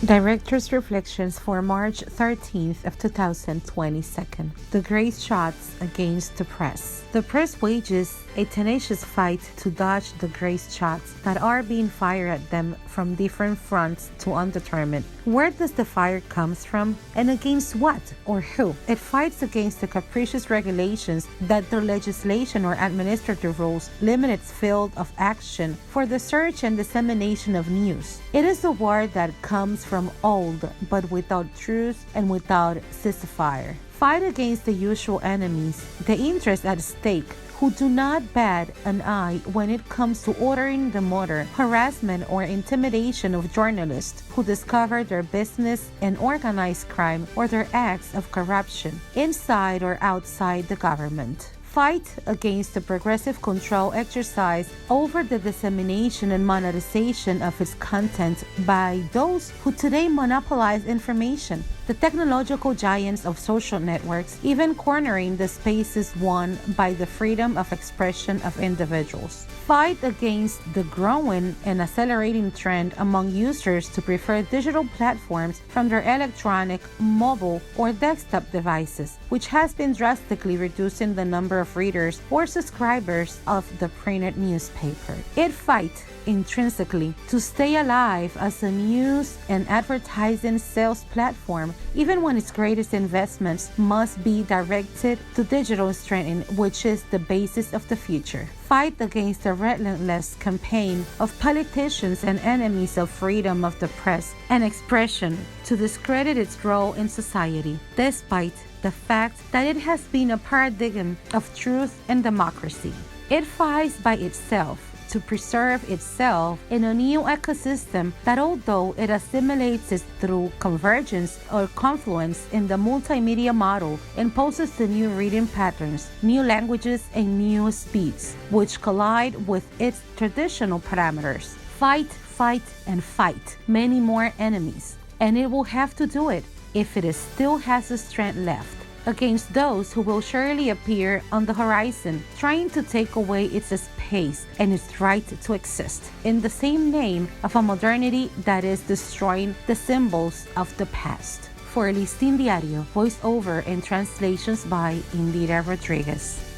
Director's Reflections for March 13th of 2022. The Great Shots Against the Press. The press wages a tenacious fight to dodge the great shots that are being fired at them from different fronts to undetermined. Where does the fire comes from, and against what or who? It fights against the capricious regulations that through legislation or administrative rules limit its field of action for the search and dissemination of news. It is a war that comes from old, but without truth and without ceasefire. Fight against the usual enemies, the interests at stake, who do not bat an eye when it comes to ordering the murder, harassment, or intimidation of journalists who discover their business in organized crime or their acts of corruption, inside or outside the government. Fight against the progressive control exercised over the dissemination and monetization of its content by those who today monopolize information, the technological giants of social networks, even cornering the spaces won by the freedom of expression of individuals. Fight against the growing and accelerating trend among users to prefer digital platforms from their electronic, mobile, or desktop devices, which has been drastically reducing the number of readers or subscribers of the printed newspaper. It fights intrinsically to stay alive as a news and advertising sales platform, even when its greatest investments must be directed to digital strengthening, which is the basis of the future. Fight against the relentless campaign of politicians and enemies of freedom of the press and expression to discredit its role in society, despite the fact that it has been a paradigm of truth and democracy. It fights by itself to preserve itself in a new ecosystem that, although it assimilates it through convergence or confluence in the multimedia model, imposes the new reading patterns, new languages, and new speeds, which collide with its traditional parameters. Fight, fight, and fight many more enemies, and it will have to do it if it still has the strength left, against those who will surely appear on the horizon, trying to take away its space and its right to exist, in the same name of a modernity that is destroying the symbols of the past. For Listín Diario, voiceover and translations by Indira Rodriguez.